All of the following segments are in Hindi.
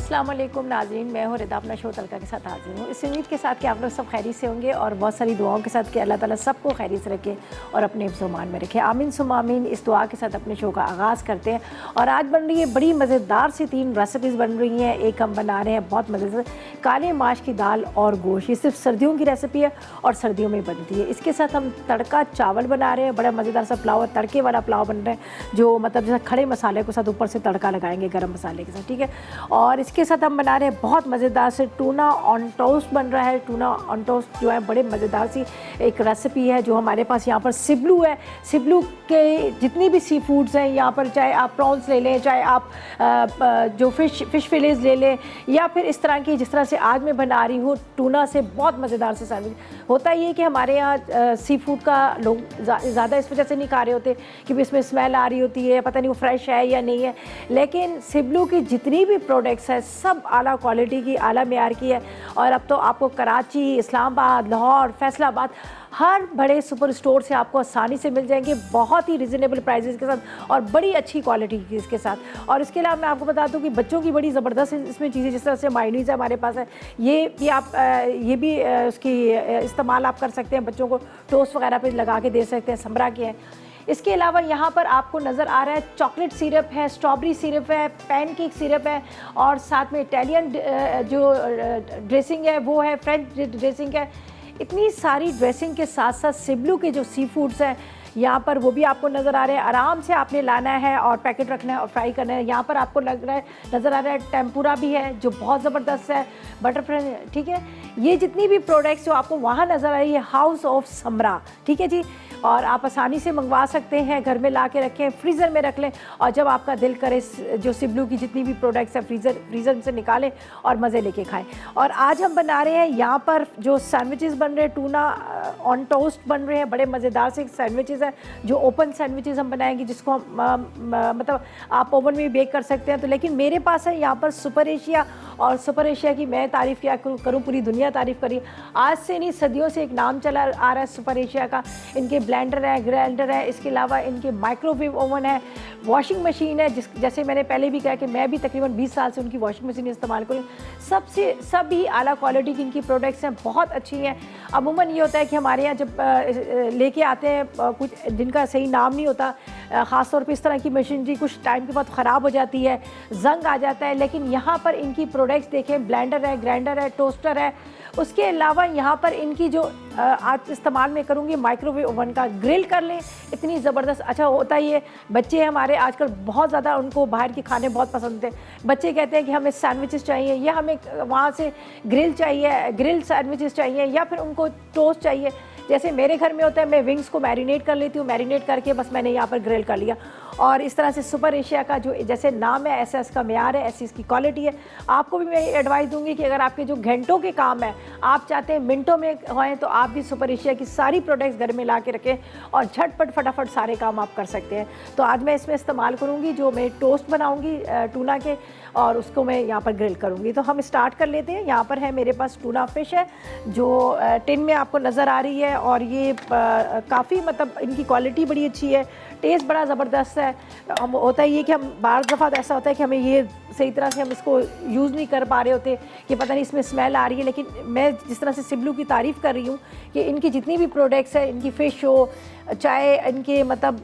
अस्सलाम वालेकुम नाज़रीन, मैं हूँ रिदा अपना शो तलका के साथ हाजिर हूँ। इस उम्मीद के साथ कि आप लोग सब खैरियत से होंगे और बहुत सारी दुआओं के साथ कि अल्लाह ताला सबको खैरियत से रखे और अपने हिफ्ज़-ओ-मान में रखे। आमीन सुम्मा आमीन। इस दुआ के साथ अपने शो का आगाज़ करते हैं और आज बन रही है बड़ी मज़ेदार सी 3 रेसिपीज़ बन रही हैं। एक हम बना रहे हैं बहुत मज़ेदार काले माश की दाल और गोश्त। ये सिर्फ सर्दियों की रेसिपी है और सर्दियों में बनती है। इसके साथ हम तड़का चावल बना रहे हैं, बड़ा मज़ेदार सा पुलाव, तड़के वाला पुलाव बन रहा है जो मतलब जैसे खड़े मसाले के साथ ऊपर से तड़का लगाएंगे गरम मसाले के साथ, ठीक है। और इसके साथ हम बना रहे हैं बहुत मज़ेदार से टूना ऑन टोस्ट बन रहा है। टूना ऑन टोस्ट जो है बड़े मज़ेदार सी एक रेसिपी है जो हमारे पास यहाँ पर सिबलू है। सिबलू के जितनी भी सी फूड्स हैं यहाँ पर, चाहे आप प्रॉन्स ले लें, चाहे आप जो फ़िश फिलेज ले लें या फिर इस तरह की जिस तरह से आज मैं बना रही हूँ टूना से बहुत मज़ेदार से सैंडविच। होता ये कि हमारे यहाँ सी फूड का लोग ज़्यादा इस वजह से नहीं खा रहे होते कि भी इसमें स्मेल आ रही होती है, पता नहीं वो फ्रेश है या नहीं है। लेकिन सिबलू की जितनी भी प्रोडक्ट्स है सब आला क्वालिटी की, आला मेयार की है। और अब तो आपको कराची, इस्लामाबाद, लाहौर, फैसलाबाद हर बड़े सुपर स्टोर से आपको आसानी से मिल जाएंगे बहुत ही रिजनेबल प्राइसेस के साथ और बड़ी अच्छी क्वालिटी की इसके साथ। और इसके अलावा मैं आपको बता दूं कि बच्चों की बड़ी ज़बरदस्त इसमें चीज़ें, जिस तरह से मायोनीज़ हमारे पास है, ये भी आप ये भी उसकी इस्तेमाल आप कर सकते हैं, बच्चों को टोस्ट वगैरह पे लगा के दे सकते हैं, समरा के हैं। इसके अलावा यहाँ पर आपको नज़र आ रहा है चॉकलेट सिरप है, स्ट्रॉबेरी सिरप है, पैनकेक सिरप है और साथ में इटालियन जो ड्रेसिंग है वो है, फ्रेंच ड्रेसिंग है। इतनी सारी ड्रेसिंग के साथ साथ सिबलू के जो सी फूड्स हैं यहाँ पर वो भी आपको नज़र आ रहे हैं। आराम से आपने लाना है और पैकेट रखना है और फ्राई करना है। यहाँ पर आपको लग रहा है नज़र आ रहा है टेम्पुरा भी है जो बहुत ज़बरदस्त है, बटरफ्लाई, ठीक है। ये जितनी भी प्रोडक्ट्स जो आपको वहाँ नज़र आ रही है हाउस ऑफ समरा, ठीक है जी। और आप आसानी से मंगवा सकते हैं, घर में ला के रखें, फ्रीज़र में रख लें और जब आपका दिल करे जो सिबलू की जितनी भी प्रोडक्ट्स हैं फ्रीज़र से निकालें और मज़े लेके खाएं। और आज हम बना रहे हैं यहाँ पर जो सैंडविचेस बन रहे हैं, टूना ऑन टोस्ट बन रहे हैं, बड़े मज़ेदार से सैंडविचेस हैं जो ओपन सैंडविचेस हम बनाएंगे, जिसको हम मतलब आप ओवन में भी बेक कर सकते हैं। तो लेकिन मेरे पास है यहाँ पर सुपर एशिया, और सुपर एशिया की मैं तारीफ़ क्या करूँ, पूरी दुनिया तारीफ़ करी। आज से नहीं सदियों से एक नाम चला आ रहा है सुपर एशिया का। इनके ब्लेंडर है, ग्राइंडर है, इसके अलावा इनके माइक्रोवेव ओवन है, वॉशिंग मशीन है, जैसे मैंने पहले भी कहा कि मैं भी तकरीबन 20 साल से उनकी वॉशिंग मशीन इस्तेमाल करूँ। सभी आला क्वालिटी की इनकी प्रोडक्ट्स हैं, बहुत अच्छी हैं। अमूमन ये होता है कि हमारे यहाँ जब लेके आते हैं कुछ जिनका सही नाम नहीं होता, ख़ास तौर पे इस तरह की मशीनरी कुछ टाइम के बाद ख़राब हो जाती है, जंग आ जाता है। लेकिन यहाँ पर इनकी प्रोडक्ट्स देखें, ब्लेंडर है, ग्राइंडर है, टोस्टर है। उसके अलावा यहाँ पर इनकी जो आज इस्तेमाल में करूँगी माइक्रोवेव ओवन का, ग्रिल कर लें, इतनी ज़बरदस्त। अच्छा होता ही है, बच्चे हमारे आजकल बहुत ज़्यादा उनको बाहर के खाने बहुत पसंद थे। बच्चे कहते हैं कि हमें सैंडविचेस चाहिए या हमें वहाँ से ग्रिल चाहिए, ग्रिल सैंडविचेस चाहिए या फिर उनको टोस्ट चाहिए। जैसे मेरे घर में होता है, मैं विंग्स को मैरिनेट कर लेती हूँ, मैरिनेट करके बस मैंने यहाँ पर ग्रिल कर लिया। और इस तरह से सुपर एशिया का जो जैसे नाम है ऐसा इसका मेयार है, ऐसी इसकी क्वालिटी है। आपको भी मैं एडवाइस दूंगी कि अगर आपके जो घंटों के काम है आप चाहते हैं मिनटों में होएं, तो आप भी सुपर एशिया की सारी प्रोडक्ट्स घर में ला के रखें और झटपट फटाफट सारे काम आप कर सकते हैं। तो आज मैं इसमें इस्तेमाल करूँगी जो मैं टोस्ट बनाऊँगी टूना के, और उसको मैं यहाँ पर ग्रिल करूँगी। तो हम स्टार्ट कर लेते हैं। यहाँ पर है मेरे पास टूना फ़िश है जो टिन में आपको नज़र आ रही है और ये काफ़ी मतलब इनकी क्वालिटी बड़ी अच्छी है, टेस्ट बड़ा ज़बरदस्त है। हम होता ही है कि हम बार दफ़ा ऐसा होता है कि हमें ये सही तरह से हम इसको यूज़ नहीं कर पा रहे होते कि पता नहीं इसमें स्मेल आ रही है। लेकिन मैं जिस तरह से सिबलू की तारीफ़ कर रही हूँ कि इनकी जितनी भी प्रोडक्ट्स है, इनकी फ़िश हो, चाहे इनके मतलब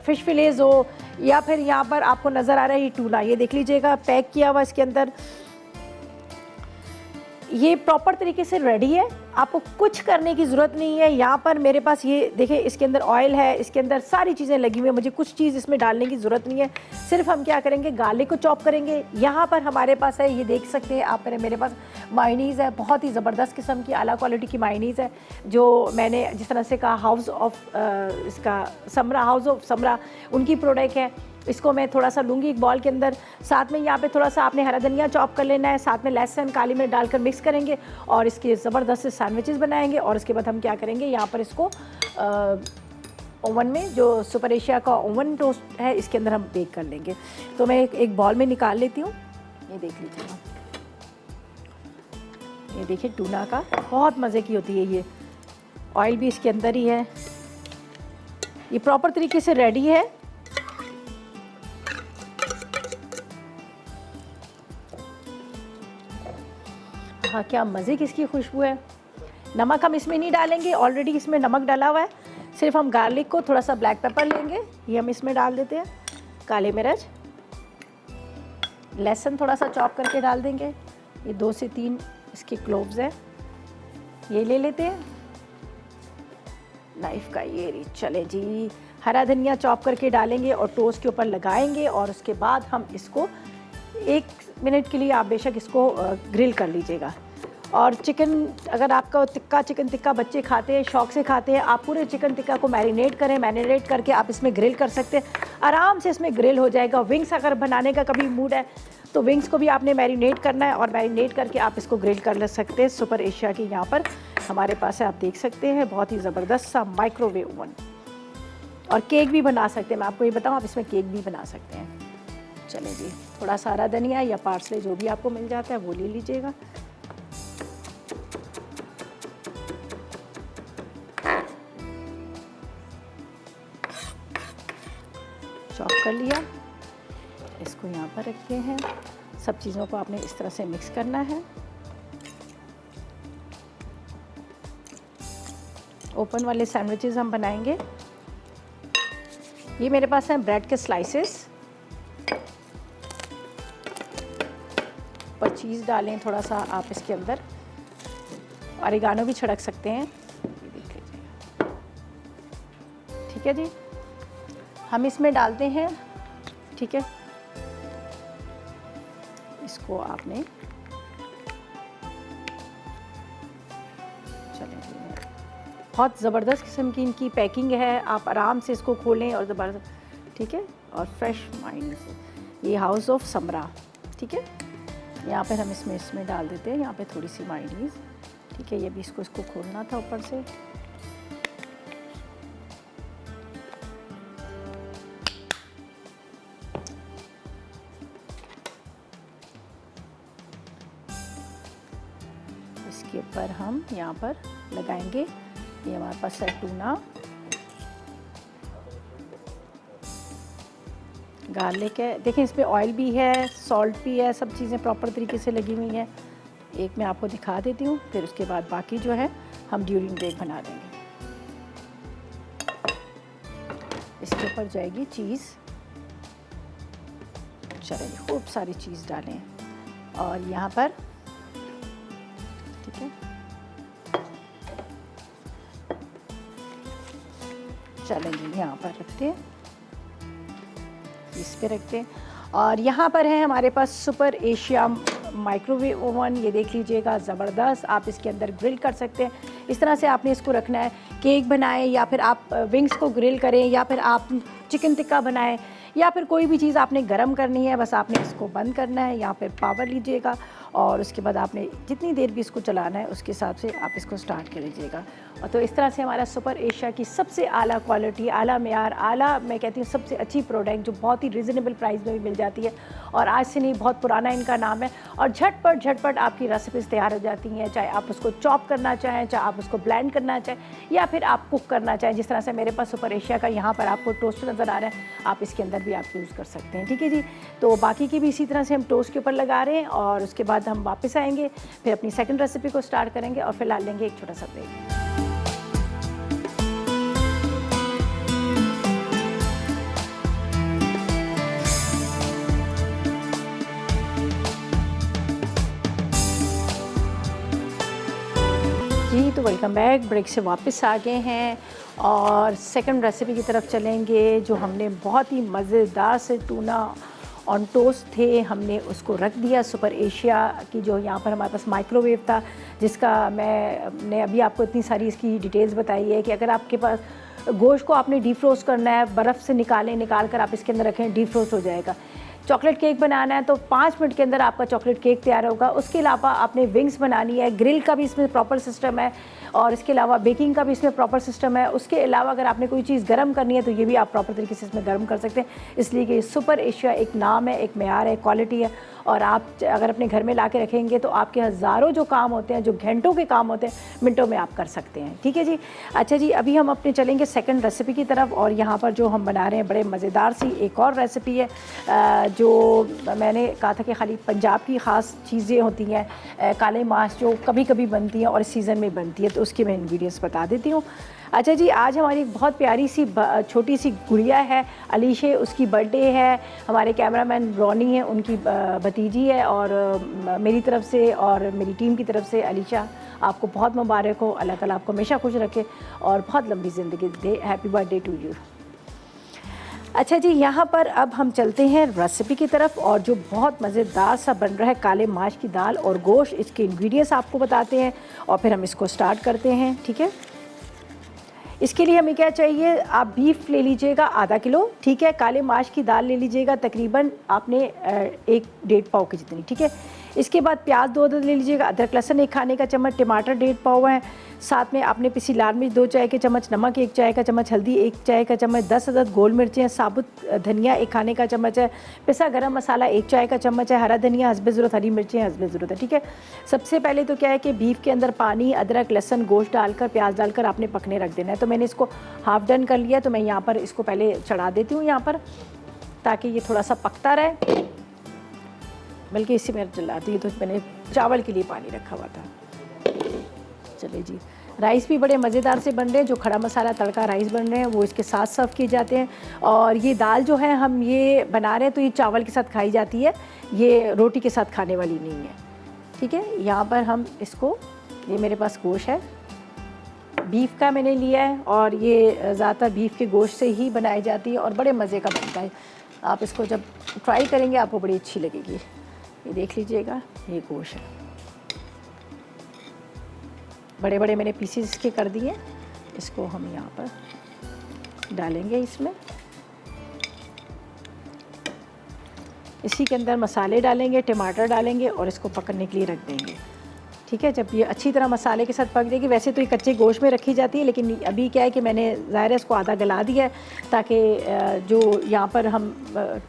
फ़िश फिलेज हो, या फिर यहाँ पर आपको नज़र आ रहा है ये टूना, ये देख लीजिएगा पैक किया हुआ इसके अंदर, ये प्रॉपर तरीके से रेडी है, आपको कुछ करने की ज़रूरत नहीं है। यहाँ पर मेरे पास ये देखें, इसके अंदर ऑयल है, इसके अंदर सारी चीज़ें लगी हुई हैं, मुझे कुछ चीज़ इसमें डालने की ज़रूरत नहीं है। सिर्फ हम क्या करेंगे, गार्लिक को चॉप करेंगे। यहाँ पर हमारे पास है, ये देख सकते हैं आप, मेरे पास मायोनीज़ है, बहुत ही ज़बरदस्त किस्म की आला क्वालिटी की मायोनीज़ है जो मैंने जिस तरह से कहा हाउस ऑफ इसका समरा, हाउस ऑफ समरा उनकी प्रोडक्ट है। इसको मैं थोड़ा सा लूँगी एक बॉल के अंदर, साथ में यहाँ पे थोड़ा सा आपने हरा धनिया चॉप कर लेना है, साथ में लहसुन, काली मिर्च डालकर मिक्स करेंगे और इसके ज़बरदस्त से सैंडविचेस बनाएंगे। और उसके बाद हम क्या करेंगे, यहाँ पर इसको ओवन में, जो सुपर एशिया का ओवन टोस्ट है, इसके अंदर हम बेक कर लेंगे। तो मैं एक बॉल में निकाल लेती हूँ। ये देख लीजिएगा, ये देखिए टूना का बहुत मज़े की होती है ये, ऑयल भी इसके अंदर ही है, ये प्रॉपर तरीके से रेडी है। आहा, क्या मज़े की इसकी खुशबू है। नमक हम इसमें नहीं डालेंगे, ऑलरेडी इसमें नमक डाला हुआ है। सिर्फ हम गार्लिक को, थोड़ा सा ब्लैक पेपर लेंगे, ये हम इसमें डाल देते हैं, काली मिर्च, लहसुन थोड़ा सा चॉप करके डाल देंगे, ये 2 से 3 इसके क्लोव्स हैं, ये ले लेते हैं नाइफ का, ये चले जी। हरा धनिया चॉप करके डालेंगे और टोस्ट के ऊपर लगाएंगे और उसके बाद हम इसको 1 मिनट के लिए आप बेशक इसको ग्रिल कर लीजिएगा। और चिकन, अगर आपका टिक्का, चिकन टिक्का बच्चे खाते हैं, शौक से खाते हैं, आप पूरे चिकन टिक्का को मैरिनेट करें, मैरिनेट करके आप इसमें ग्रिल कर सकते हैं, आराम से इसमें ग्रिल हो जाएगा। विंग्स अगर बनाने का कभी मूड है तो विंग्स को भी आपने मैरिनेट करना है और मैरिनेट करके आप इसको ग्रिल कर ले सकते हैं। सुपर एशिया की यहाँ पर हमारे पास है, आप देख सकते हैं, बहुत ही ज़बरदस्त सा माइक्रोवेव ओवन। और केक भी बना सकते हैं, मैं आपको ये बताऊँ, आप इसमें केक भी बना सकते हैं। चलें जी, थोड़ा सा हरा धनिया या पार्सले जो भी आपको मिल जाता है वो ले लीजिएगा। चॉप कर लिया, इसको यहाँ पर रखते हैं। सब चीज़ों को आपने इस तरह से मिक्स करना है। ओपन वाले सैंडविचेस हम बनाएंगे। ये मेरे पास हैं ब्रेड के स्लाइसेस, पर चीज़ डालें थोड़ा सा आप इसके अंदर, ऑरिगानो भी छिड़क सकते हैं, ये देख लीजिएगा। ठीक है जी, हम इसमें डालते हैं, ठीक है, इसको आपने, चलें, बहुत ज़बरदस्त किस्म की इनकी पैकिंग है, आप आराम से इसको खोलें और ज़बरदस्त, ठीक है, और फ्रेश माइंड से। ये हाउस ऑफ समरा, ठीक है, यहाँ पर हम इसमें डाल देते हैं, यहाँ पे थोड़ी सी मायोनीज़, ठीक है, ये भी इसको खोलना था ऊपर से। इसके ऊपर हम यहाँ पर लगाएंगे, ये हमारे पास है टूना, गार्लिक है, देखें इसमें ऑयल भी है, सॉल्ट भी है, सब चीज़ें प्रॉपर तरीके से लगी हुई हैं। एक मैं आपको दिखा देती हूँ, फिर उसके बाद बाकी जो है हम ड्यूरिंग ब्रेक बना देंगे। इसके ऊपर जाएगी चीज़, चलिए खूब सारी चीज़ डालें और यहाँ पर, ठीक है, चलेंगे यहाँ पर रखते हैं, इस पे रखते हैं। और यहाँ पर है हमारे पास सुपर एशिया माइक्रोवेव ओवन, ये देख लीजिएगा, ज़बरदस्त। आप इसके अंदर ग्रिल कर सकते हैं, इस तरह से आपने इसको रखना है। केक बनाएं या फिर आप विंग्स को ग्रिल करें या फिर आप चिकन टिक्का बनाएं या फिर कोई भी चीज़ आपने गरम करनी है, बस आपने इसको बंद करना है। यहाँ पे पावर लीजिएगा और उसके बाद आपने जितनी देर भी इसको चलाना है उसके हिसाब से आप इसको स्टार्ट कर लीजिएगा। और तो इस तरह से हमारा सुपर एशिया की सबसे आला क्वालिटी, आला मेयार, आला मैं कहती हूँ सबसे अच्छी प्रोडक्ट जो बहुत ही रिजनेबल प्राइस में भी मिल जाती है और आज से नहीं, बहुत पुराना इनका नाम है। और झटपट आपकी रेसिपीज़ तैयार हो जाती हैं, चाहे आप उसको चॉप करना चाहें, चाहे आप उसको ब्लेंड करना चाहें या फिर आप कुक करना चाहें। जिस तरह से मेरे पास सुपर एशिया का यहाँ पर आपको टोस्ट नज़र आ रहा है, आप इसके अंदर भी आप यूज़ कर सकते हैं। ठीक है जी, तो बाकी की भी इसी तरह से हम टोस्ट के ऊपर लगा रहे हैं और उसके बाद हम वापस आएंगे, फिर अपनी सेकंड रेसिपी को स्टार्ट करेंगे और फिलहाल लेंगे एक छोटा सा ब्रेक। जी, तो वेलकम बैक, ब्रेक से वापस आ गए हैं और सेकंड रेसिपी की तरफ चलेंगे। जो हमने बहुत ही मज़ेदार से टूना ऑन टोस्ट थे, हमने उसको रख दिया। सुपर एशिया की जो यहाँ पर हमारे पास माइक्रोवेव था, जिसका मैंने अभी आपको इतनी सारी इसकी डिटेल्स बताई है कि अगर आपके पास गोश्त को आपने डीफ्रोस्ट करना है, बर्फ़ से निकाल कर आप इसके अंदर रखें, डीफ्रोस्ट हो जाएगा। चॉकलेट केक बनाना है तो 5 मिनट के अंदर आपका चॉकलेट केक तैयार होगा। उसके अलावा आपने विंग्स बनानी है, ग्रिल का भी इसमें प्रॉपर सिस्टम है और इसके अलावा बेकिंग का भी इसमें प्रॉपर सिस्टम है। उसके अलावा अगर आपने कोई चीज़ गर्म करनी है तो ये भी आप प्रॉपर तरीके से इसमें गर्म कर सकते हैं। इसलिए कि सुपर एशिया एक नाम है, एक मेयार है, क्वालिटी है और आप अगर अपने घर में ला के रखेंगे तो आपके हज़ारों जो काम होते हैं, जो घंटों के काम होते हैं, मिनटों में आप कर सकते हैं। ठीक है जी। अच्छा जी, अभी हम अपने चलेंगे सेकंड रेसिपी की तरफ और यहाँ पर जो हम बना रहे हैं बड़े मज़ेदार सी एक और रेसिपी है जो मैंने कहा था कि खाली पंजाब की ख़ास चीज़ें होती हैं, काले माश जो कभी कभी बनती हैं और इस सीज़न में बनती है, तो उसके मैं इंग्रेडिएंट्स बता देती हूँ। अच्छा जी, आज हमारी एक बहुत प्यारी सी छोटी सी गुड़िया है, अलीशे, उसकी बर्थडे है। हमारे कैमरामैन रॉनी है, उनकी भतीजी है, और मेरी तरफ से और मेरी टीम की तरफ से अलीशा, आपको बहुत मुबारक हो। अल्लाह ताला आपको हमेशा खुश रखे और बहुत लंबी ज़िंदगी दे। Happy birthday to you. अच्छा जी, यहाँ पर अब हम चलते हैं रेसिपी की तरफ, और जो बहुत मज़ेदार सा बन रहा है काले माश की दाल और गोश्त, इसके इंग्रेडिएंट्स आपको बताते हैं और फिर हम इसको स्टार्ट करते हैं। ठीक है, इसके लिए हमें क्या चाहिए, आप बीफ ले लीजिएगा आधा किलो, ठीक है। काले माश की दाल ले लीजिएगा तकरीबन आपने 1-1.5 पाव की जितनी, ठीक है। इसके बाद प्याज 2 अदद ले लीजिएगा, अदरक लहसुन 1 खाने का चम्मच, टमाटर 1.5 पाव है, साथ में आपने पिसी लाल मिर्च 2 चाय के चम्मच, नमक 1 चाय का चम्मच, हल्दी 1 चाय का चम्मच, 10 अदद गोल मिर्चें, साबुत धनिया 1 खाने का चम्मच है, पिसा गरम मसाला 1 चाय का चम्मच है, हरा धनिया हस्बे ज़रूरत, हरी मिर्चें हस्बे ज़रूरत है, ठीक है। सबसे पहले तो क्या है कि बीफ के अंदर पानी, अदरक लहसुन गोश्त डालकर, प्याज डालकर आपने पकने रख देना है। तो मैंने इसको हाफ़ डन कर लिया, तो मैं यहाँ पर इसको पहले चढ़ा देती हूँ यहाँ पर, ताकि ये थोड़ा सा पकता रहे। बल्कि इसी में जलाती है, तो मैंने चावल के लिए पानी रखा हुआ था। चलिए जी, राइस भी बड़े मज़ेदार से बन रहे हैं, जो खड़ा मसाला तड़का राइस बन रहे हैं वो इसके साथ सर्व किए जाते हैं। और ये दाल जो है हम ये बना रहे हैं तो ये चावल के साथ खाई जाती है, ये रोटी के साथ खाने वाली नहीं है, ठीक है। यहाँ पर हम इसको, ये मेरे पास गोश्त है, बीफ का मैंने लिया है, और ये ज़्यादातर बीफ के गोश्त से ही बनाई जाती है और बड़े मज़े का बनता है। आप इसको जब ट्राई करेंगे आपको बड़ी अच्छी लगेगी। ये देख लीजिएगा, ये गोश्त है, बड़े बड़े मैंने पीसेस इसके कर दिए। इसको हम यहाँ पर डालेंगे, इसमें इसी के अंदर मसाले डालेंगे, टमाटर डालेंगे और इसको पकने के लिए रख देंगे, ठीक है। जब ये अच्छी तरह मसाले के साथ पक जाएगी, वैसे तो ये कच्चे गोश्त में रखी जाती है, लेकिन अभी क्या है कि मैंने ज़ाहिर है इसको आधा गला दिया है, ताकि जो यहाँ पर हम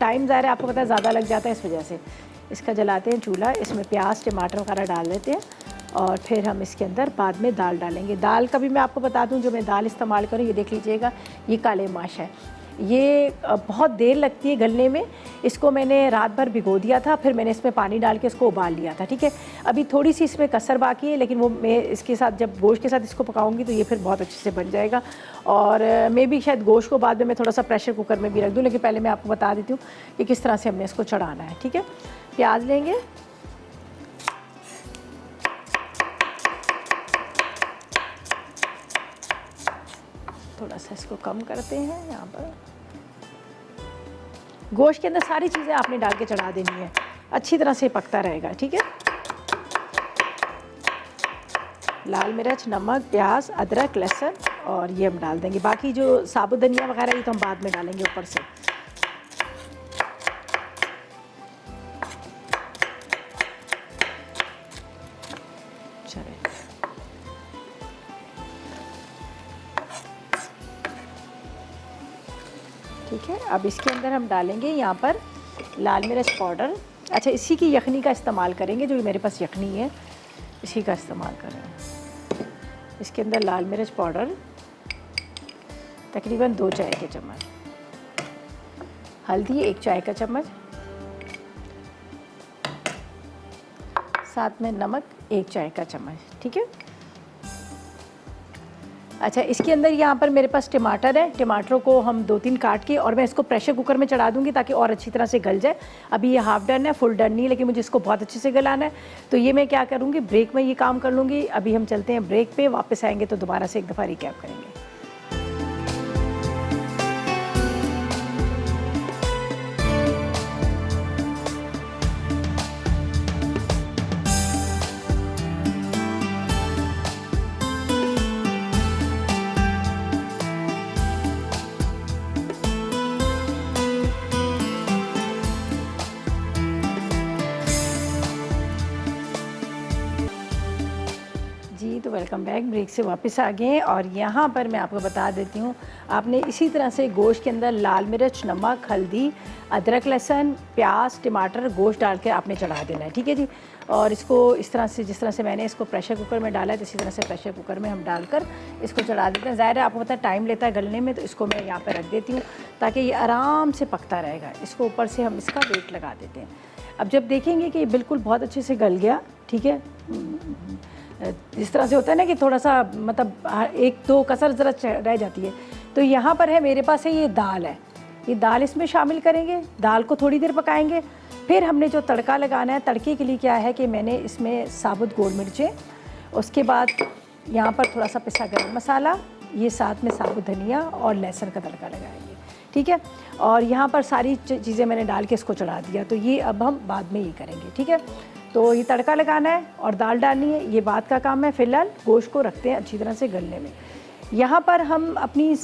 टाइम ज़ाहिर है आपको पता है ज़्यादा लग जाता है, इस वजह से इसका जलाते हैं चूल्हा। इसमें प्याज टमाटर वगैरह डाल देते हैं और फिर हम इसके अंदर बाद में दाल डालेंगे। दाल का भी मैं आपको बता दूं, जो मैं दाल इस्तेमाल करूँ, ये देख लीजिएगा, ये काले माश है। ये बहुत देर लगती है गलने में, इसको मैंने रात भर भिगो दिया था, फिर मैंने इसमें पानी डाल के इसको उबाल लिया था, ठीक है। अभी थोड़ी सी इसमें कसर बाकी है, लेकिन वो मैं इसके साथ जब गोश्त के साथ इसको पकाऊंगी तो ये फिर बहुत अच्छे से बन जाएगा। और मैं भी शायद गोश्त को बाद में मैं थोड़ा सा प्रेशर कुकर में भी रख दूँ, लेकिन पहले मैं आपको बता देती हूँ कि किस तरह से हमने इसको चढ़ाना है, ठीक है। प्याज लेंगे, थोड़ा सा इसको कम करते हैं। यहाँ पर गोश्त के अंदर सारी चीज़ें आपने डाल के चढ़ा देनी है, अच्छी तरह से पकता रहेगा, ठीक है। लाल मिर्च, नमक, प्याज, अदरक लहसुन और ये हम डाल देंगे। बाकी जो साबुत धनिया वगैरह ये तो हम बाद में डालेंगे ऊपर से। ठीक है, अब इसके अंदर हम डालेंगे यहाँ पर लाल मिर्च पाउडर। अच्छा, इसी की यखनी का इस्तेमाल करेंगे, जो मेरे पास यखनी है इसी का इस्तेमाल करेंगे। इसके अंदर लाल मिर्च पाउडर तकरीबन 2 चाय के चम्मच, हल्दी 1 चाय का चम्मच, साथ में नमक 1 चाय का चम्मच, ठीक है। अच्छा, इसके अंदर यहाँ पर मेरे पास टमाटर है, टमाटरों को हम 2-3 काट के और मैं इसको प्रेशर कुकर में चढ़ा दूँगी ताकि और अच्छी तरह से गल जाए। अभी ये हाफ़ डन है, फुल डन नहीं, लेकिन मुझे इसको बहुत अच्छे से गलाना है। तो ये मैं क्या करूँगी, ब्रेक में ये काम कर लूँगी। अभी हम चलते हैं ब्रेक पे, वापस आएंगे तो दोबारा से एक दफ़ा रिकैप करेंगे। Welcome back. ब्रेक से वापस आ गए और यहाँ पर मैं आपको बता देती हूँ, आपने इसी तरह से गोश्त के अंदर लाल मिर्च, नमक, हल्दी, अदरक, लहसुन, प्याज, टमाटर, गोश्त डाल के आपने चढ़ा देना है, ठीक है जी। और इसको इस तरह से, जिस तरह से मैंने इसको प्रेशर कुकर में डाला है, इसी तरह से प्रेशर कुकर में हम डालकर इसको चढ़ा देते हैं। ज़ाहिर है आपको पता है टाइम लेता है गलने में, तो इसको मैं यहाँ पर रख देती हूँ ताकि ये आराम से पकता रहेगा। इसको ऊपर से हम इसका वेट लगा देते हैं। अब जब देखेंगे कि ये बिल्कुल बहुत अच्छे से गल गया, ठीक है, जिस तरह से होता है ना कि थोड़ा सा मतलब एक दो कसर ज़रा रह जाती है, तो यहाँ पर है मेरे पास है ये दाल है, ये दाल इसमें शामिल करेंगे। दाल को थोड़ी देर पकाएंगे। फिर हमने जो तड़का लगाना है, तड़के के लिए क्या है कि मैंने इसमें साबुत गोल मिर्चें, उसके बाद यहाँ पर थोड़ा सा पिसा गरम मसाला, ये साथ में साबुत धनिया और लहसुन का तड़का लगाएंगे, ठीक है। और यहाँ पर सारी चीज़ें मैंने डाल के इसको चढ़ा दिया, तो ये अब हम बाद में ये करेंगे, ठीक है। तो ये तड़का लगाना है और दाल डालनी है, ये बात का काम है। फ़िलहाल गोश्त को रखते हैं अच्छी तरह से गलने में। यहाँ पर हम अपनी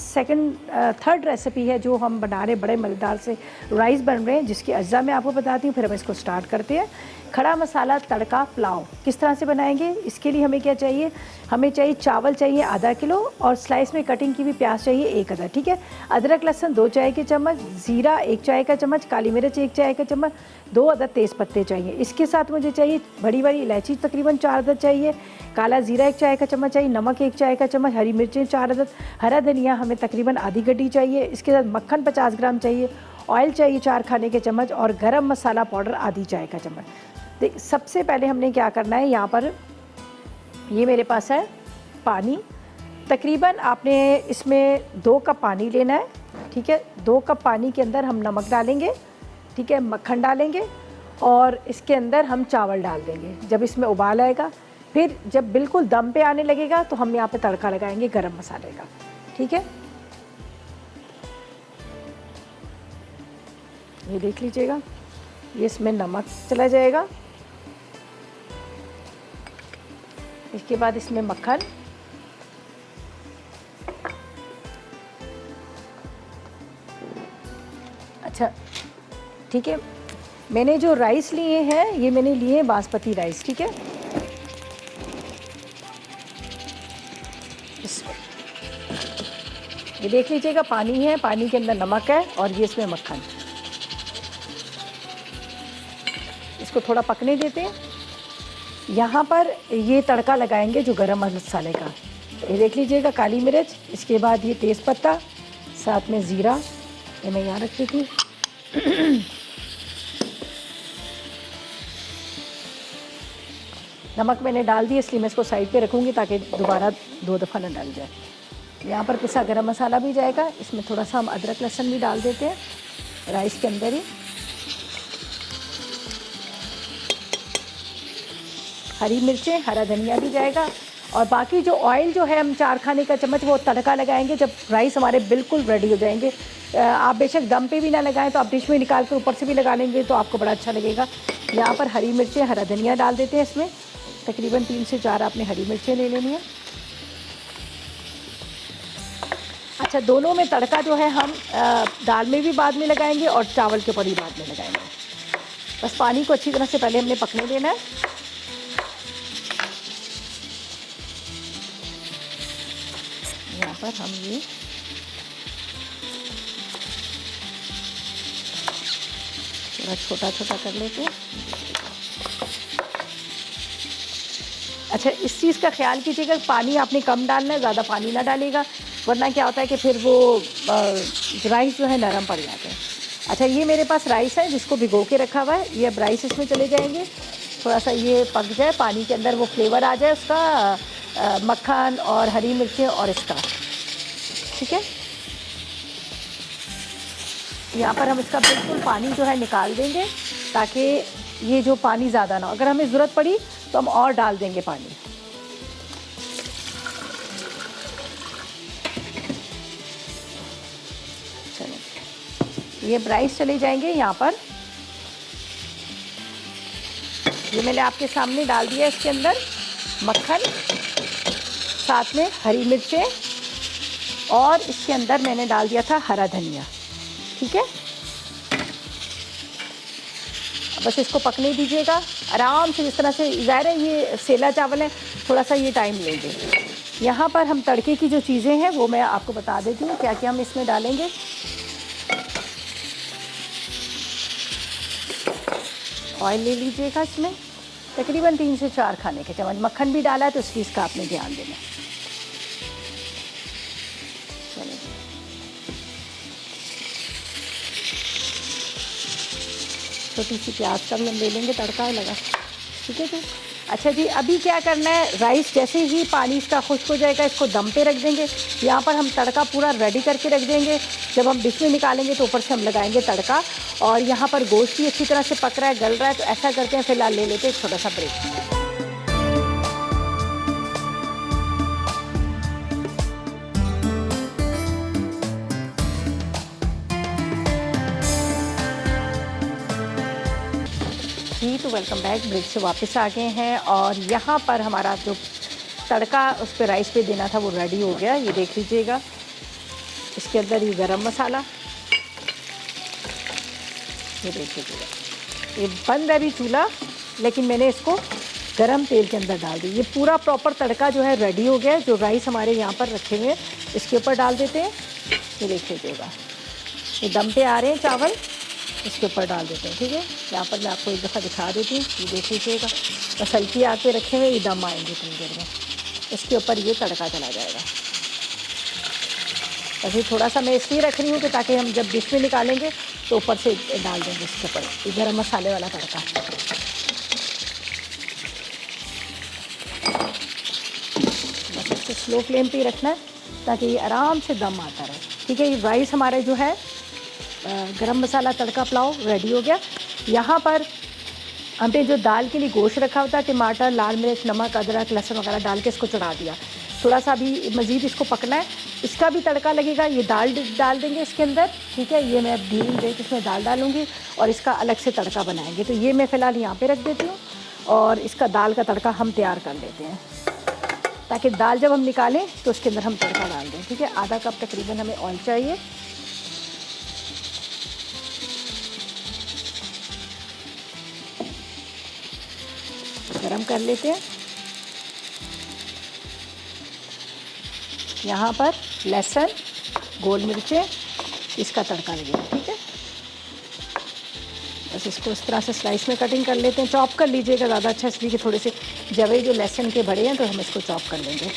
थर्ड रेसिपी है जो हम बना रहे, बड़े मज़ेदार से राइस बन रहे हैं, जिसकी अज्जा मैं आपको बताती हूँ, फिर हम इसको स्टार्ट करते हैं। खड़ा मसाला तड़का पुलाव किस तरह से बनाएंगे, इसके लिए हमें क्या चाहिए, हमें चाहिए चावल चाहिए आधा किलो और स्लाइस में कटिंग की हुई प्याज चाहिए 1 अदद, ठीक है। अदरक लहसुन 2 चाय के चम्मच, ज़ीरा 1 चाय का चम्मच, काली मिर्च 1 चाय का चम्मच, 2 अदद तेज़ पत्ते चाहिए। इसके साथ मुझे चाहिए बड़ी बड़ी इलायची तकरीबन 4 अदद चाहिए, काला ज़ीरा 1 चाय का चम्मच चाहिए, नमक 1 चाय का चम्मच, हरी मिर्चें 4 अदद, हरा धनिया हमें तकरीबन आधी गड्डी चाहिए। इसके साथ मक्खन 50 ग्राम चाहिए, ऑयल चाहिए 4 खाने के चम्मच और गरम मसाला पाउडर आधी चाय का चम्मच। देख, सबसे पहले हमने क्या करना है, यहाँ पर ये मेरे पास है पानी, तकरीबन आपने इसमें 2 कप पानी लेना है, ठीक है। 2 कप पानी के अंदर हम नमक डालेंगे, ठीक है, मक्खन डालेंगे और इसके अंदर हम चावल डाल देंगे। जब इसमें उबाल आएगा, फिर जब बिल्कुल दम पे आने लगेगा, तो हम यहाँ पे तड़का लगाएंगे गरम मसाले का, ठीक है। ये देख लीजिएगा, ये इसमें नमक चला जाएगा, इसके बाद इसमें मक्खन, अच्छा ठीक है। मैंने जो राइस लिए हैं, ये मैंने लिए हैं बासमती राइस, ठीक है। ये देख लीजिएगा पानी है, पानी के अंदर नमक है और ये इसमें मक्खन। इसको थोड़ा पकने देते हैं। यहाँ पर ये तड़का लगाएंगे जो गरम मसाले का, ये देख लीजिएगा, काली मिर्च, इसके बाद ये तेज़पत्ता, साथ में ज़ीरा, ये मैं यहाँ रख देती हूँ। नमक मैंने डाल दिया, इसलिए मैं इसको साइड पे रखूँगी ताकि दोबारा 2 दफ़ा न डाल जाए। यहाँ पर पिसा गरम मसाला भी जाएगा, इसमें थोड़ा सा हम अदरक लहसुन भी डाल देते हैं राइस के अंदर ही। हरी मिर्चें, हरा धनिया भी जाएगा और बाकी जो ऑयल जो है हम 4 खाने का चम्मच वो तड़का लगाएंगे जब राइस हमारे बिल्कुल रेडी हो जाएंगे। आप बेशक दम पे भी ना लगाएं, तो आप डिश में निकाल कर ऊपर से भी लगा लेंगे तो आपको बड़ा अच्छा लगेगा। यहाँ पर हरी मिर्चें, हरा धनिया डाल देते हैं इसमें, तकरीबन 3 से 4 आपने हरी मिर्चें ले लेनी है। अच्छा, दोनों में तड़का जो है हम दाल में भी बाद में लगाएंगे और चावल के ऊपर भी बाद में लगाएंगे। बस पानी को अच्छी तरह से पहले हमने पकने देना है। यहाँ पर हम ये थोड़ा छोटा छोटा कर लेते हैं। अच्छा, इस चीज़ का ख्याल कीजिएगा, पानी आपने कम डालना है, ज़्यादा पानी ना डालिएगा, वरना क्या होता है कि फिर वो राइस जो है नरम पड़ जाते हैं। अच्छा, ये मेरे पास राइस है जिसको भिगो के रखा हुआ है, ये अब राइस इसमें चले जाएंगे। थोड़ा सा ये पक जाए, पानी के अंदर वो फ्लेवर आ जाए उसका, मक्खन और हरी मिर्चें और इसका, ठीक है। यहाँ पर हम इसका बिल्कुल पानी जो है निकाल देंगे ताकि ये जो पानी ज़्यादा ना हो, अगर हमें ज़रूरत पड़ी तो हम और डाल देंगे पानी। चलो, ये राइस चले जाएंगे। यहाँ पर ये मैंने आपके सामने डाल दिया, इसके अंदर मक्खन, साथ में हरी मिर्चें और इसके अंदर मैंने डाल दिया था हरा धनिया, ठीक है। बस इसको पकने दीजिएगा आराम से, इस तरह से। ज़ाहिर है ये सेला चावल है थोड़ा सा ये टाइम लेंगे। यहाँ पर हम तड़के की जो चीज़ें हैं वो मैं आपको बता देती हूँ क्या क्या हम इसमें डालेंगे। ऑयल ले लीजिएगा, इसमें तकरीबन 3 से 4 खाने के चम्मच। मक्खन भी डाला है तो इस चीज़ का आपने ध्यान देना। चलिए, छोटी सी प्याज का भी हम ले लेंगे, तड़का लगा, ठीक है जी। अच्छा जी, अभी क्या करना है, राइस जैसे ही पानी इसका खुश्क हो जाएगा इसको दम पे रख देंगे। यहाँ पर हम तड़का पूरा रेडी करके रख देंगे। जब हम डिश में निकालेंगे तो ऊपर से हम लगाएंगे तड़का। और यहाँ पर गोश्त भी अच्छी तरह से पक रहा है, गल रहा है, तो ऐसा करते हैं फ़िलहाल ले लेते हैं एक छोटा सा ब्रेक। जी तो वेलकम बैक, ब्रेक से वापस आ गए हैं और यहाँ पर हमारा जो तड़का उस पर राइस पे देना था वो रेडी हो गया। ये देख लीजिएगा, इसके अंदर ये गरम मसाला, ये देख लीजिएगा, ये बंद है अभी चूल्हा, लेकिन मैंने इसको गरम तेल के अंदर डाल दी। ये पूरा प्रॉपर तड़का जो है रेडी हो गया है। जो राइस हमारे यहाँ पर रखे हुए हैं इसके ऊपर डाल देते हैं। ये देख लीजिएगा, ये दम पे आ रहे हैं चावल, इसके ऊपर डाल देते हैं, ठीक है। यहाँ पर मैं आपको एक दफ़ा दिखा देती हूँ, ये देख लीजिएगा, बस हल्की आग पे रखे हुए, ये दम आएंगे थोड़ी देर में। इसके ऊपर ये तड़का चला जाएगा। अभी थोड़ा सा मैं इसलिए रख रही हूँ कि ताकि हम जब डिश में निकालेंगे तो ऊपर से डाल देंगे इसके ऊपर ये गरम मसाले वाला तड़का। बस इसको स्लो फ्लेम पे ही रखना है ताकि ये आराम से दम आता रहे, ठीक है। ये राइस हमारे जो है गरम मसाला तड़का पुलाव रेडी हो गया। यहाँ पर हमने जो दाल के लिए गोश्त रखा हुआ था, टमाटर, लाल मिर्च, नमक, अदरक, लहसुन वगैरह डाल के इसको चढ़ा दिया। थोड़ा सा अभी मज़ीद इसको पकना है, इसका भी तड़का लगेगा। ये दाल डाल देंगे इसके अंदर, ठीक है। ये मैं धीमी देख इसमें दाल डालूँगी और इसका अलग से तड़का बनाएंगे। तो ये मैं फ़िलहाल यहाँ पे रख देती हूँ और इसका दाल का तड़का हम तैयार कर लेते हैं ताकि दाल जब हम निकालें तो उसके अंदर हम तड़का डाल दें, ठीक है। आधा कप तकरीबन हमें ऑयल चाहिए। गरम कर लेते हैं। यहाँ पर लहसुन, गोल मिर्चें, इसका तड़का लगेगा, ठीक है। बस इसको इस तरह से स्लाइस में कटिंग कर लेते हैं। चॉप कर लीजिएगा, ज़्यादा अच्छा, इसलिए कि थोड़े से जवे जो लहसुन के बड़े हैं तो हम इसको चॉप कर लेंगे।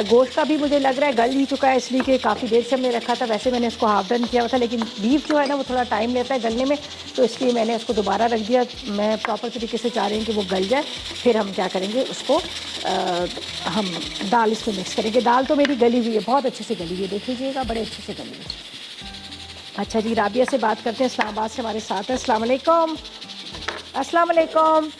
गोश्त का भी मुझे लग रहा है गल ही चुका है, इसलिए कि काफ़ी देर से हमने रखा था। वैसे मैंने इसको हाफ डन किया हुआ था, लेकिन बीफ जो है ना वो थोड़ा टाइम लेता है गलने में, तो इसलिए मैंने उसको दोबारा रख दिया। मैं प्रॉपर तरीके से चाह रही हूँ कि वो गल जाए, फिर हम क्या करेंगे उसको हम दाल इसमें मिक्स करेंगे। दाल तो मेरी गली हुई है, बहुत अच्छे से गली हुई है, देख लीजिएगा, बड़े अच्छे से गली हुई है। अच्छा जी, राबिया से बात करते हैं, इस्लामाबाद से हमारे साथ है। अस्सलाम वालेकुम। अस्सलाम वालेकुम।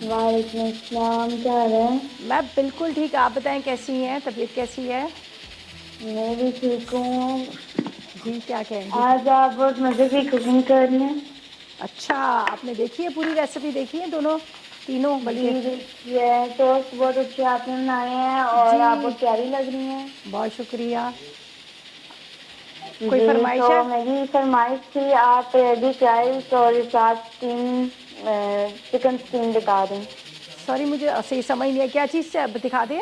वालेकुम अस्सलाम, क्या हाल है? मैं बिल्कुल ठीक, आप बताएं कैसी हैं, तबीयत कैसी है? मैं भी ठीक हूँ। जी क्या कहेंगे? आज आप बहुत मज़े की कुकिंग कर रही हैं। अच्छा, आपने देखी है पूरी रेसिपी, देखी है दोनों तीनों जी बल्कि? देखिए, टोस्ट बहुत अच्छे आपने बनाए हैं और आप बहुत प्यारी लग रही हैं। बहुत शुक्रिया। कोई जी, फरमाइश तो है? मेरी फरमाइश थी, आप एग राइस और साथ चिकन स्टीम दिखा दें। सॉरी मुझे सही समझ नहीं है, क्या चीज़ से दिखा दें?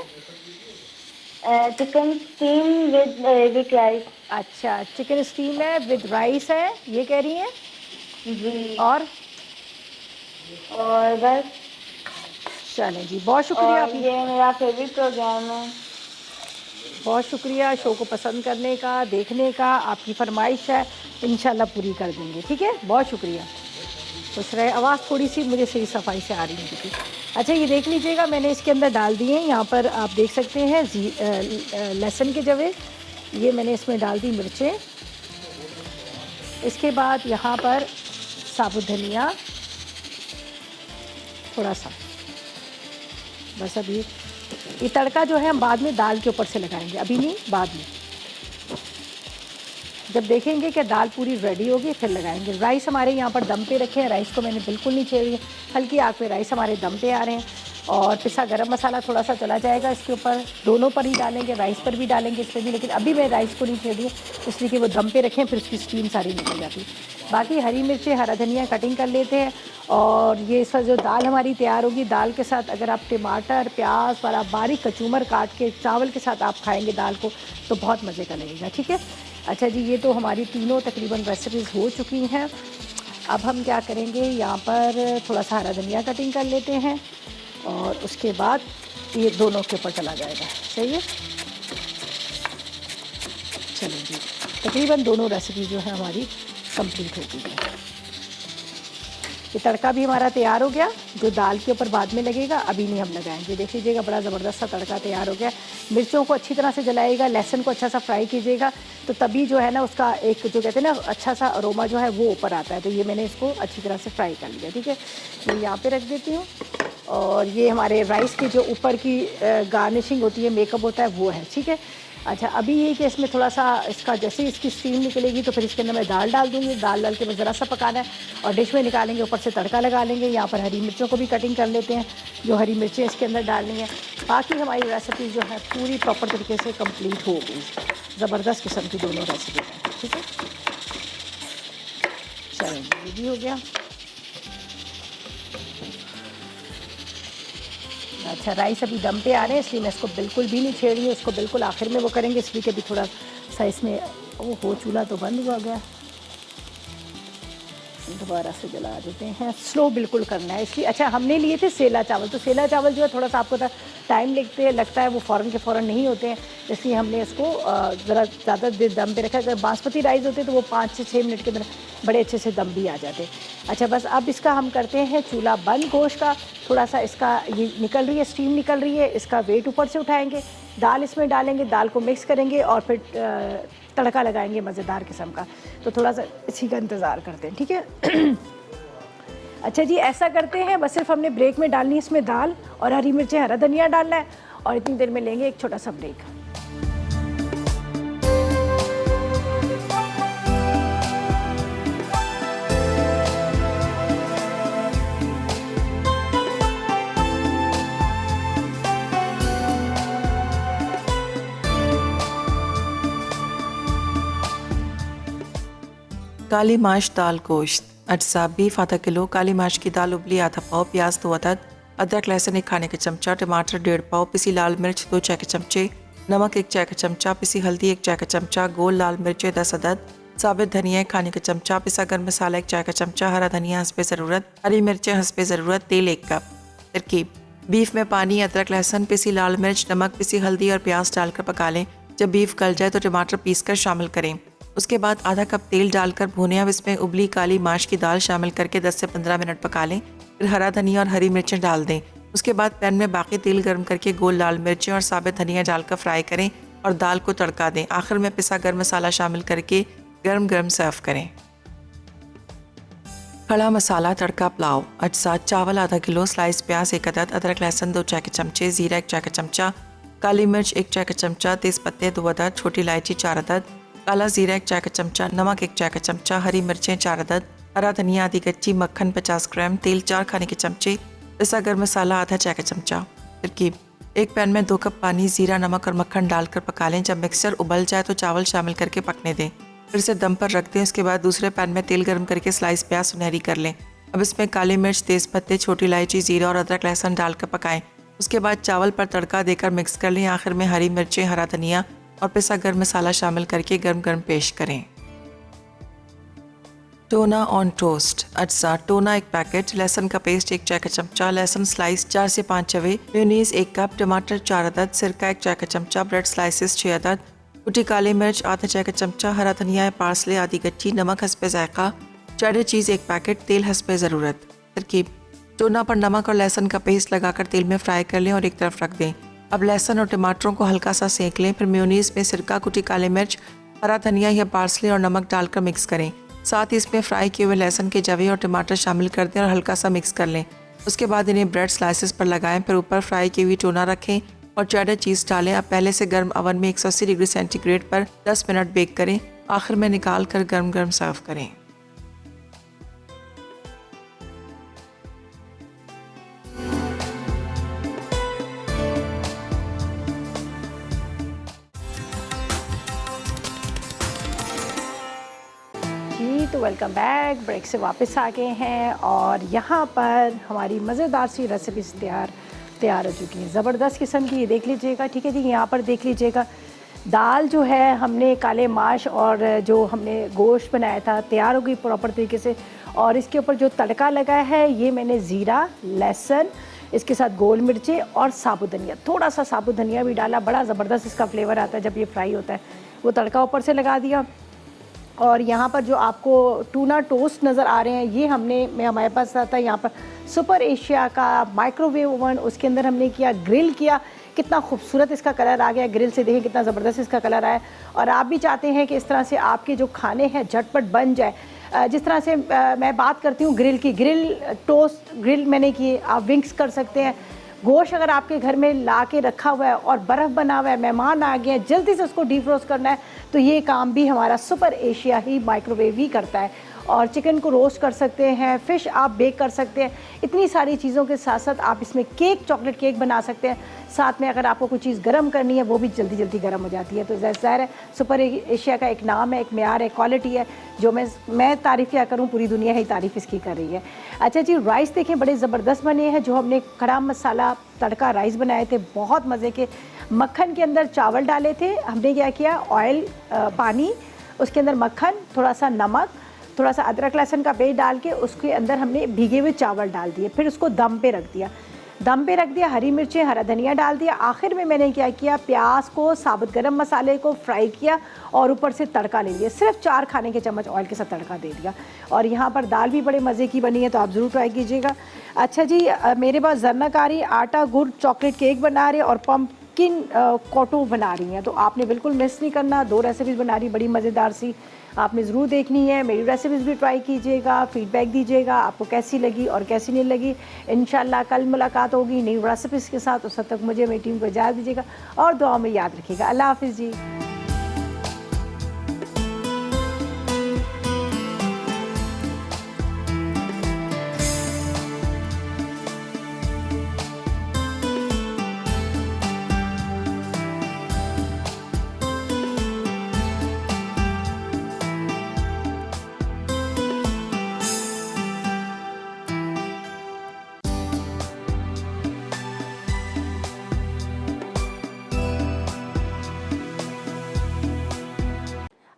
Chicken steam with egg rice. अच्छा, चिकन स्टीम है विद राइस है, ये कह रही हैं? जी, और बस। चलें जी, बहुत शुक्रिया। और ये मेरा फेवरेट प्रोग्राम है। बहुत शुक्रिया शो को पसंद करने का, देखने का। आपकी फरमाइश है, इंशाल्लाह पूरी कर देंगे, ठीक है। बहुत शुक्रिया। खुश रहे। आवाज़ थोड़ी सी मुझे सही सफाई से आ रही है। अच्छा, ये देख लीजिएगा, मैंने इसके अंदर डाल दिए हैं। यहाँ पर आप देख सकते हैं लहसुन के जवे, ये मैंने इसमें डाल दी मिर्चें। इसके बाद यहाँ पर साबुत धनिया थोड़ा सा, बस। अभी ये तड़का जो है हम बाद में दाल के ऊपर से लगाएंगे, अभी नहीं, बाद में जब देखेंगे कि दाल पूरी रेडी होगी फिर लगाएंगे। राइस हमारे यहाँ पर दम पे रखे हैं, राइस को मैंने बिल्कुल नहीं छेड़ी है, हल्की आग पे राइस हमारे दम पे आ रहे हैं। और पिसा गरम मसाला थोड़ा सा चला जाएगा इसके ऊपर, दोनों पर ही डालेंगे, राइस पर भी डालेंगे, इस पर भी, लेकिन अभी मैं राइस को नहीं छेड़ रही हूँ इसलिए कि वो दम पे रखें, फिर उसकी स्टीम सारी निकल जाती। बाकी हरी मिर्चें, हरा धनिया कटिंग कर लेते हैं। और ये इस वक्त जो दाल हमारी तैयार होगी, दाल के साथ अगर आप टमाटर प्याज वाला बारीक कचूमर काट के चावल के साथ आप खाएंगे दाल को तो बहुत मज़े का लगेगा। ठीक है, अच्छा जी, ये तो हमारी तीनों तकरीबन रेसिपीज़ हो चुकी हैं। अब हम क्या करेंगे, यहाँ पर थोड़ा सा हरा धनिया कटिंग कर लेते हैं और उसके बाद ये दोनों के ऊपर चला जाएगा। सही है, चलिए जी, तकरीबन दोनों रेसिपी जो है हमारी कंप्लीट हो गई है। ये तड़का भी हमारा तैयार हो गया, जो दाल के ऊपर बाद में लगेगा, अभी नहीं हम लगाएंगे। देख लीजिएगा, बड़ा ज़बरदस्त सा तड़का तैयार हो गया। मिर्चों को अच्छी तरह से जलाइएगा, लहसुन को अच्छा सा फ्राई कीजिएगा, तो तभी जो है ना उसका एक जो कहते हैं ना अच्छा सा अरोमा जो है वो ऊपर आता है। तो ये मैंने इसको अच्छी तरह से फ्राई कर लिया। ठीक है, ये यहाँ पर रख देती हूँ। और ये हमारे राइस की जो ऊपर की गार्निशिंग होती है, मेकअप होता है, वो है। ठीक है, अच्छा, अभी ये कि इसमें थोड़ा सा इसका जैसे इसकी स्टीम निकलेगी तो फिर इसके अंदर मैं दाल डाल दूँगी। दाल डाल के बस ज़रा सा पकाना है और डिश में निकालेंगे, ऊपर से तड़का लगा लेंगे। यहाँ पर हरी मिर्चों को भी कटिंग कर लेते हैं, जो हरी मिर्चें इसके अंदर डालनी है। बाकी हमारी रेसिपी जो है पूरी प्रॉपर तरीके से कंप्लीट हो गई, ज़बरदस्त किस्म की दोनों रेसिपी हैं। ठीक है, चलिए ये भी हो गया। अच्छा, राइस अभी दम पे आ रहे हैं इसलिए मैं इसको बिल्कुल भी नहीं छेड़ रही हूँ, इसको बिल्कुल आखिर में वो करेंगे, इसलिए कि अभी थोड़ा सा इसमें हो चूल्हा तो बंद हुआ गया, दोबारा से जला देते हैं। स्लो बिल्कुल करना है इसलिए। अच्छा, हमने लिए थे सेला चावल, तो सेला चावल जो है थोड़ा सा आपको टाइम लगता है, वो फ़ौरन के फ़ौरन नहीं होते हैं, इसलिए हमने इसको ज़रा ज़्यादा देर दम पे रखा। अगर बासमती राइस होते तो वो 5 से 6 मिनट के अंदर बड़े अच्छे से दम भी आ जाते। अच्छा, बस अब इसका हम करते हैं चूल्हा बंद। गोश्त का थोड़ा सा इसका ये निकल रही है, स्टीम निकल रही है, इसका वेट ऊपर से उठाएँगे, दाल इसमें डालेंगे, दाल को मिक्स करेंगे और फिर तड़का लगाएंगे मज़ेदार किस्म का। तो थोड़ा सा इसी का इंतज़ार करते हैं। ठीक है, अच्छा जी, ऐसा करते हैं, बस सिर्फ हमने ब्रेक में डालनी है इसमें दाल और हरी मिर्चें, हरा धनिया डालना है और इतनी देर में लेंगे एक छोटा सा ब्रेक। काली माश दाल गोश्त। अज्जा बीफ आधा किलो, काली माश की दाल उबली आधा पाव, प्याज 2 अदद, अदरक लहसुन 1 खाने का चमचा, टमाटर 1.5 पाव, पिसी लाल मिर्च 2 चाय के चमचे, नमक 1 चाय का चमचा, पिसी हल्दी 1 चाय का चमचा, गोल लाल मिर्चें 10 अदद, साबित धनिया 1 खाने का चमचा, पिसा गर्म मसाला 1 चाय का चमचा, हरा धनिया हस्बे ज़रूरत, हरी मिर्चें हस्बे ज़रूरत, तेल 1 कप। तरकीब: बीफ में पानी, अदरक लहसुन, पिसी लाल मिर्च, नमक, पिसी हल्दी और प्याज डालकर पका लें। जब बीफ गल जाए तो टमाटर पीस कर शामिल करें। उसके बाद आधा कप तेल डालकर भूनें। अब इसमें उबली काली माश की दाल शामिल करके 10 से 15 मिनट पका लें। फिर हरा धनिया और हरी मिर्चें डाल दें। उसके बाद पैन में बाकी तेल गर्म करके गोल लाल मिर्चें और साबित धनिया डालकर फ्राई करें और दाल को तड़का दें। आखिर में पिसा गर्म मसाला शामिल करके गर्म गर्म सर्व करें। खड़ा मसाला तड़का पुलाव। अज्जा: चावल आधा किलो, स्लाइस प्याज 1 अदद, अदरक लहसुन 2 चाय के चमचे, जीरा 1 चाय का चमचा, काली मिर्च 1 चाय का चमचा, तेज पत्ते 2 अदद, छोटी इलायची 4 अदद, काला जीरा 1 चाय का चमचा, नमक 1 चाय का चमचा, हरी मिर्चें 4 अदद, हरा धनिया आधी कच्ची, मक्खन 50 ग्राम, तेल 4 खाने के चमचे, पिसा गर्म मसाला आधा चाय का चमचा। तरकीब: एक पैन में 2 कप पानी, जीरा, नमक और मक्खन डालकर पका लें। जब मिक्सर उबल जाए तो चावल शामिल करके पकने दें। फिर से दम पर रख दें। उसके बाद दूसरे पैन में तेल गर्म करके स्लाइस प्याज सुनहरी कर लें। अब इसमें काली मिर्च, तेज पत्ते, छोटी इलायची, जीरा और अदरक लहसुन डालकर पकाएं। उसके बाद चावल पर तड़का देकर मिक्स कर लें। आखिर में हरी मिर्चें, हरा धनिया और पिसा गर्म मसाला शामिल करके गर्म गर्म पेश करें। टोना ऑन टोस्ट। अज्जा: टोना 1 पैकेट, लहसुन का पेस्ट 1 चाय का चमचा, लहसुन स्लाइस 4 से 5 चवे, मेयोनीज 1 कप, टमाटर 4 अदद, सिरका 1 चाय का चमचा, ब्रेड स्लाइसेस 6 अदद, कुटी काली मिर्च आधा चाय का चमचा, हरा धनिया या पार्सले आधी कच्ची, नमक हस्बे जायका, चेडर चीज़ 1 पैकेट, तेल हस्बे ज़रूरत। तरकीब: टोना पर नमक और लहसुन का पेस्ट लगाकर तेल में फ्राई कर लें और एक तरफ रख दें। अब लहसुन और टमाटरों को हल्का सा सेक लें। फिर मेयोनीज में सिरका, कुटी काली मिर्च, हरा धनिया या पार्सले और नमक डालकर मिक्स करें। साथ ही इसमें फ्राई किए हुए लहसुन के जवे और टमाटर शामिल कर दें और हल्का सा मिक्स कर लें। उसके बाद इन्हें ब्रेड स्लाइसेस पर लगाएं। फिर ऊपर फ्राई की हुई टोना रखें और चेडर चीज़ डालें। अब पहले से गर्म ओवन में 180 डिग्री सेंटीग्रेड पर 10 मिनट बेक करें। आखिर में निकाल कर गर्म गर्म सर्व करें। Welcome back. ब्रेक से वापस आ गए हैं और यहाँ पर हमारी मज़ेदार सी रेसिपीज़ तैयार हो चुकी हैं, ज़बरदस्त किस्म की। ये देख लीजिएगा, ठीक है जी। यहाँ पर देख लीजिएगा, दाल जो है हमने काले माश और जो हमने गोश्त बनाया था तैयार हो गई प्रॉपर तरीके से। और इसके ऊपर जो तड़का लगा है, ये मैंने ज़ीरा, लहसुन, इसके साथ गोल मिर्चें और साबुत धनिया, थोड़ा सा साबुत धनिया भी डाला। बड़ा ज़बरदस्त इसका फ्लेवर आता है जब ये फ्राई होता है। वो तड़का ऊपर से लगा दिया। और यहाँ पर जो आपको टूना टोस्ट नज़र आ रहे हैं, ये हमारे पास आता है यहाँ पर सुपर एशिया का माइक्रोवेव ओवन। उसके अंदर हमने किया, ग्रिल किया। कितना खूबसूरत इसका कलर आ गया ग्रिल से, देखें कितना ज़बरदस्त इसका कलर आया। और आप भी चाहते हैं कि इस तरह से आपके जो खाने हैं झटपट बन जाए। जिस तरह से मैं बात करती हूँ ग्रिल की, ग्रिल टोस्ट ग्रिल मैंने किए, आप विंग्स कर सकते हैं। गोश्त अगर आपके घर में ला के रखा हुआ है और बर्फ़ बना हुआ है, मेहमान आ गए हैं, जल्दी से उसको डीफ्रोस्ट करना है, तो ये काम भी हमारा सुपर एशिया ही माइक्रोवेव ही करता है। और चिकन को रोस्ट कर सकते हैं, फ़िश आप बेक कर सकते हैं। इतनी सारी चीज़ों के साथ साथ आप इसमें केक, चॉकलेट केक बना सकते हैं। साथ में अगर आपको कोई चीज़ गर्म करनी है, वो भी जल्दी जल्दी गर्म हो जाती है। तो ज़ाहिर है सुपर एशिया का एक नाम है, एक मेयार है, क्वालिटी है, जो मैं तारीफ़ क्या करूँ, पूरी दुनिया ही तारीफ़ इसकी कर रही है। अच्छा जी, राइस देखें बड़े ज़बरदस्त बने हैं। जो हमने खड़ा मसाला तड़का राइस बनाए थे, बहुत मज़े के। मक्खन के अंदर चावल डाले थे हमने, क्या किया, ऑयल, पानी, उसके अंदर मक्खन, थोड़ा सा नमक, थोड़ा सा अदरक लहसुन का पेस्ट डाल के उसके अंदर हमने भीगे हुए चावल डाल दिए। फिर उसको दम पे रख दिया, हरी मिर्चें, हरा धनिया डाल दिया। आखिर में मैंने क्या किया, प्याज को, साबुत गरम मसाले को फ्राई किया और ऊपर से तड़का ले लिया। सिर्फ 4 खाने के चम्मच ऑयल के साथ तड़का दे दिया। और यहाँ पर दाल भी बड़े मज़े की बनी है, तो आप ज़रूर ट्राई कीजिएगा। अच्छा जी, मेरे पास जरनाकारी, आटा गुड़ चॉकलेट केक बना रहे और पम्पकिन कोटो बना रही हैं, तो आपने बिल्कुल मिस नहीं करना। 2 रेसिपीज़ बना रही, बड़ी मज़ेदार सी, आपने ज़रूर देखनी है। मेरी रेसिपीज़ भी ट्राई कीजिएगा, फीडबैक दीजिएगा आपको कैसी लगी और कैसी नहीं लगी। इंशाल्लाह कल मुलाकात होगी नई रेसिपीज़ के साथ। उस वक्त तक मुझे, मेरी टीम को इजाज़त दीजिएगा और दुआ में याद रखिएगा। अल्लाह हाफ़िज़ जी।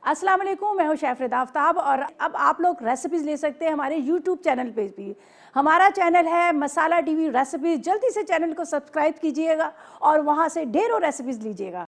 अस्सलाम वालेकुम, मैं हूं शेफ़ रिदा आफ्ताब और अब आप लोग रेसिपीज़ ले सकते हैं हमारे यूट्यूब चैनल पे भी। हमारा चैनल है मसाला टीवी रेसिपीज़। जल्दी से चैनल को सब्सक्राइब कीजिएगा और वहां से ढेरों रेसिपीज़ लीजिएगा।